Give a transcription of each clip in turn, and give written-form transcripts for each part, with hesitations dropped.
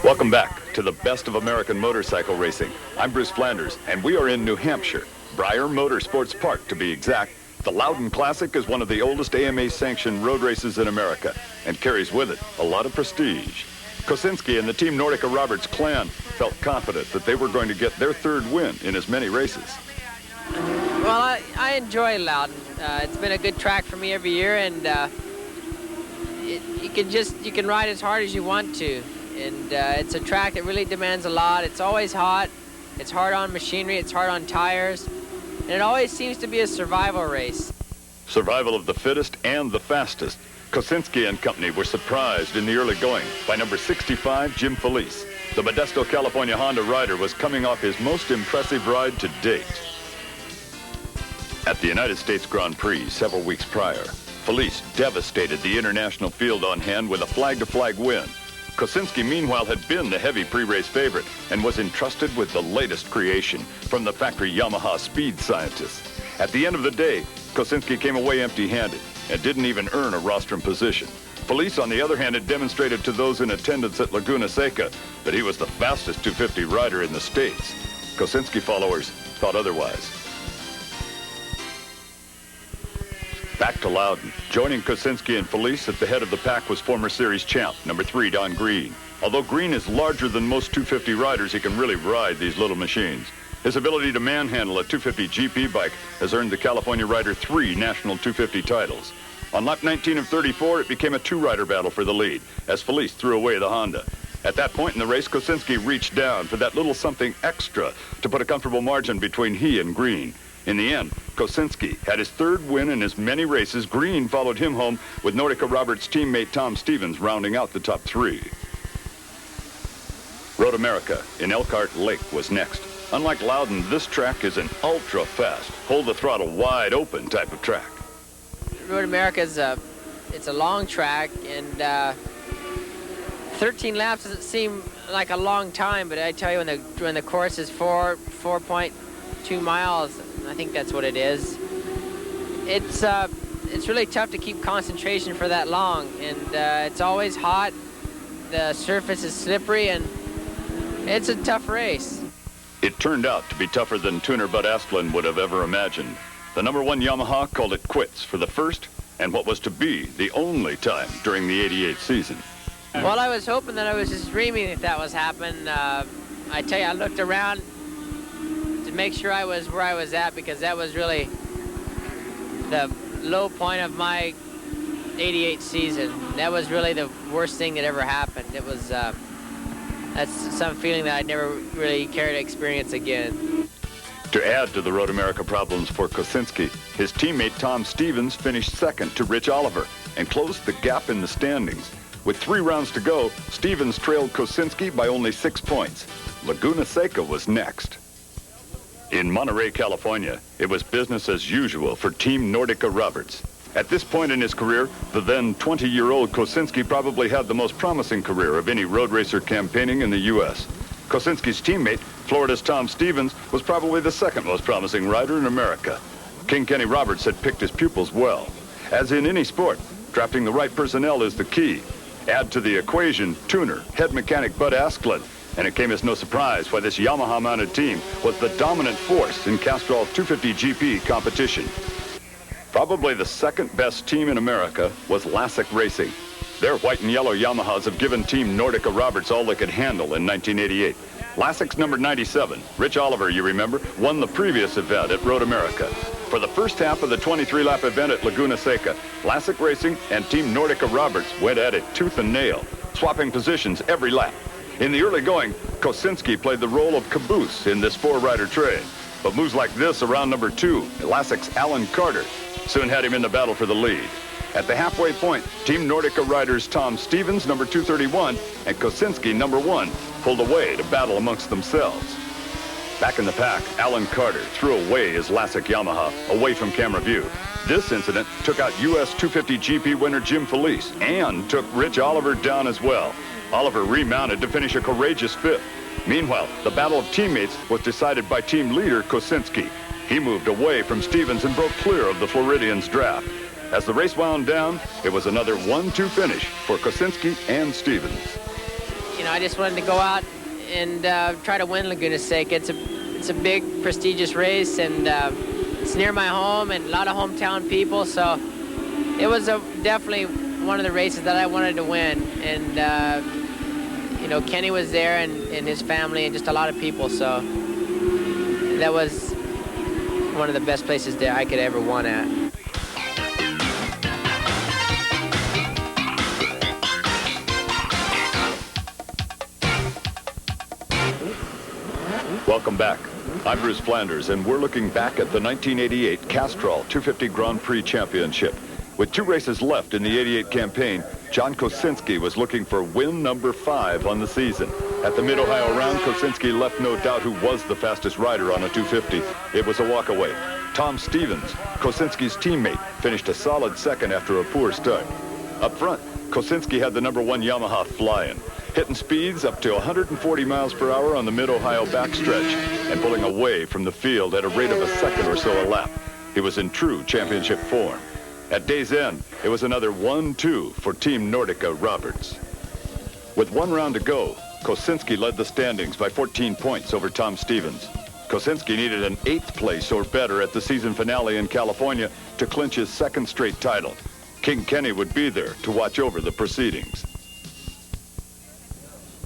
Welcome back to the best of American motorcycle racing. I'm Bruce Flanders, and we are in New Hampshire, Breyer Motorsports Park to be exact. The Loudon Classic is one of the oldest AMA-sanctioned road races in America and carries with it a lot of prestige. Kocinski and the Team Nordica Roberts clan felt confident that they were going to get their third win in as many races. Well, I enjoy Loudon. It's been a good track for me every year, and you can ride as hard as you want to. And it's a track that really demands a lot. It's always hot. It's hard on machinery. It's hard on tires. And it always seems to be a survival race. Survival of the fittest and the fastest. Kocinski and company were surprised in the early going by number 65, Jim Felice. The Modesto, California Honda rider was coming off his most impressive ride to date. At the United States Grand Prix several weeks prior, Felice devastated the international field on hand with a flag-to-flag win. Kocinski, meanwhile, had been the heavy pre-race favorite and was entrusted with the latest creation from the factory Yamaha speed scientists. At the end of the day, Kocinski came away empty-handed and didn't even earn a rostrum position. Felice, on the other hand, had demonstrated to those in attendance at Laguna Seca that he was the fastest 250 rider in the States. Kocinski followers thought otherwise. Back to Loudon. Joining Kocinski and Felice at the head of the pack was former series champ, number 3, Don Green. Although Green is larger than most 250 riders, he can really ride these little machines. His ability to manhandle a 250 GP bike has earned the California rider 3 national 250 titles. On lap 19 of 34, it became a two-rider battle for the lead, as Felice threw away the Honda. At that point in the race, Kocinski reached down for that little something extra to put a comfortable margin between he and Green. In the end, Kocinski had his third win in as many races. Green followed him home with Nordica Roberts teammate Tom Stevens rounding out the top 3. Road America in Elkhart Lake was next. Unlike Loudon, this track is an ultra-fast, hold-the-throttle wide-open type of track. Road America is it's a long track, and 13 laps doesn't seem like a long time, but I tell you, when the course is 4.2 miles, I think that's what it is. It's really tough to keep concentration for that long, and it's always hot. The surface is slippery, and it's a tough race. It turned out to be tougher than tuner Bud Asplund would have ever imagined. The number 1 Yamaha called it quits for the first and what was to be the only time during the '88 season. Well, I was hoping that I was just dreaming if that was happening. I tell you, I looked around to make sure I was where I was at, because that was really the low point of my '88 season. That was really the worst thing that ever happened. It was that's some feeling that I'd never really care to experience again. To add to the Road America problems for Kocinski, his teammate Tom Stevens finished second to Rich Oliver and closed the gap in the standings. With 3 rounds to go, Stevens trailed Kocinski by only 6 points. Laguna Seca was next. In Monterey, California, it was business as usual for Team Nordica Roberts. At this point in his career, the then 20-year-old Kocinski probably had the most promising career of any road racer campaigning in the U.S. Kocinski's teammate, Florida's Tom Stevens, was probably the second most promising rider in America. King Kenny Roberts had picked his pupils well. As in any sport, drafting the right personnel is the key. Add to the equation tuner, head mechanic Bud Asplund, and it came as no surprise why this Yamaha-mounted team was the dominant force in Castrol's 250 GP competition. Probably the second best team in America was Lassick Racing. Their white and yellow Yamahas have given Team Nordica Roberts all they could handle in 1988. Lassick's number 97, Rich Oliver, you remember, won the previous event at Road America. For the first half of the 23-lap event at Laguna Seca, Lassick Racing and Team Nordica Roberts went at it tooth and nail, swapping positions every lap. In the early going, Kocinski played the role of caboose in this 4-rider train. But moves like this around number 2, Lassick's Alan Carter, soon had him in the battle for the lead. At the halfway point, Team Nordica riders Tom Stevens, number 231, and Kocinski, number 1, pulled away to battle amongst themselves. Back in the pack, Alan Carter threw away his Lassick Yamaha away from camera view. This incident took out U.S. 250 GP winner Jim Felice and took Rich Oliver down as well. Oliver remounted to finish a courageous 5th. Meanwhile, the battle of teammates was decided by team leader Kocinski. He moved away from Stevens and broke clear of the Floridians' draft. As the race wound down, it was another 1-2 finish for Kocinski and Stevens. I just wanted to go out and try to win Laguna's Sake. It's a big, prestigious race, and it's near my home and a lot of hometown people, so it was definitely one of the races that I wanted to win. And, you know, Kenny was there and his family and just a lot of people, so that was one of the best places that I could ever won at. Welcome back. I'm Bruce Flanders, and we're looking back at the 1988 Castrol 250 Grand Prix Championship. With 2 races left in the 88 campaign, John Kocinski was looking for win number 5 on the season. At the Mid-Ohio round, Kocinski left no doubt who was the fastest rider on a 250. It was a walkaway. Tom Stevens, Kocinski's teammate, finished a solid second after a poor start. Up front, Kocinski had the number 1 Yamaha flying, hitting speeds up to 140 miles per hour on the Mid-Ohio backstretch and pulling away from the field at a rate of a second or so a lap. He was in true championship form. At day's end, it was another 1-2 for Team Nordica Roberts. With 1 round to go, Kocinski led the standings by 14 points over Tom Stevens. Kocinski needed an 8th place or better at the season finale in California to clinch his 2nd straight title. King Kenny would be there to watch over the proceedings.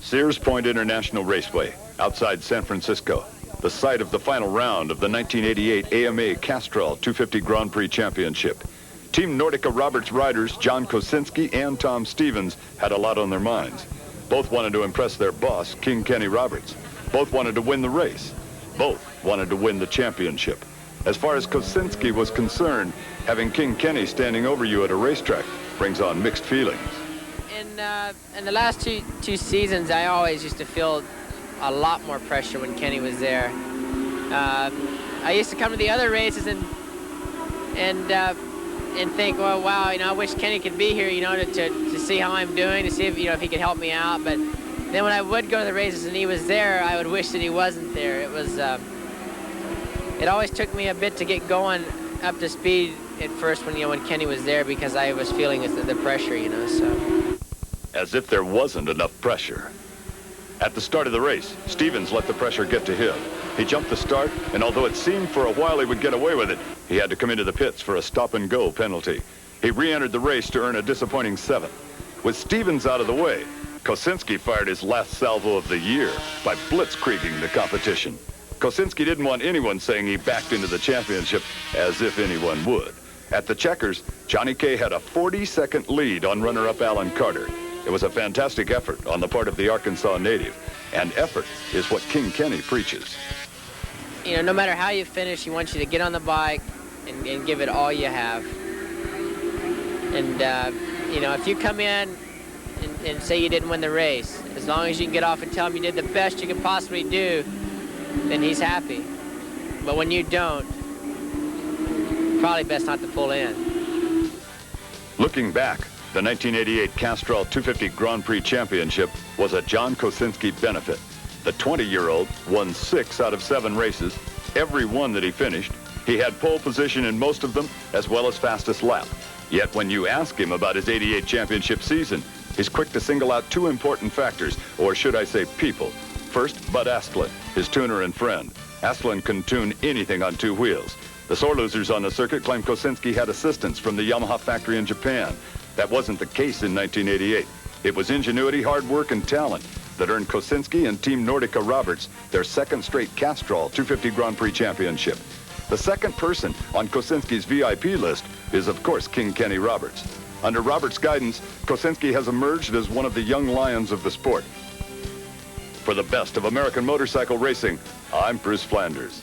Sears Point International Raceway, outside San Francisco, the site of the final round of the 1988 AMA Castrol 250 Grand Prix Championship. Team Nordica Roberts riders John Kocinski and Tom Stevens had a lot on their minds. Both wanted to impress their boss, King Kenny Roberts. Both wanted to win the race. Both wanted to win the championship. As far as Kocinski was concerned, having King Kenny standing over you at a racetrack brings on mixed feelings. In the last two seasons, I always used to feel a lot more pressure when Kenny was there. I used to come to the other races and think, well, wow, you know, I wish Kenny could be here, you know, to see how I'm doing, to see if, you know, if he could help me out. But then when I would go to the races and he was there, I would wish that he wasn't there. It was, it always took me a bit to get going up to speed at first when Kenny was there, because I was feeling the pressure, you know, so. As if there wasn't enough pressure. At the start of the race, Stevens let the pressure get to him. He jumped the start, and although it seemed for a while he would get away with it, he had to come into the pits for a stop-and-go penalty. He re-entered the race to earn a disappointing 7th. With Stevens out of the way, Kocinski fired his last salvo of the year by blitzkrieging the competition. Kocinski didn't want anyone saying he backed into the championship, as if anyone would. At the checkers, Johnny K had a 40-second lead on runner-up Alan Carter. It was a fantastic effort on the part of the Arkansas native, and effort is what King Kenny preaches. You know, no matter how you finish, he wants you to get on the bike and give it all you have. And, you know, if you come in and say you didn't win the race, as long as you can get off and tell him you did the best you could possibly do, then he's happy. But when you don't, probably best not to pull in. Looking back, the 1988 Castrol 250 Grand Prix Championship was a John Kocinski benefit. The 20-year-old won 6 out of 7 races, every one that he finished. He had pole position in most of them, as well as fastest lap. Yet when you ask him about his 88 championship season, he's quick to single out 2 important factors, or should I say people. First, Bud Astlin, his tuner and friend. Astlin can tune anything on 2 wheels. The sore losers on the circuit claim Kocinski had assistance from the Yamaha factory in Japan. That wasn't the case in 1988. It was ingenuity, hard work, and talent that earned Kocinski and Team Nordica Roberts their 2nd straight Castrol 250 Grand Prix Championship. The second person on Kocinski's VIP list is, of course, King Kenny Roberts. Under Roberts' guidance, Kocinski has emerged as one of the young lions of the sport. For the best of American motorcycle racing, I'm Bruce Flanders.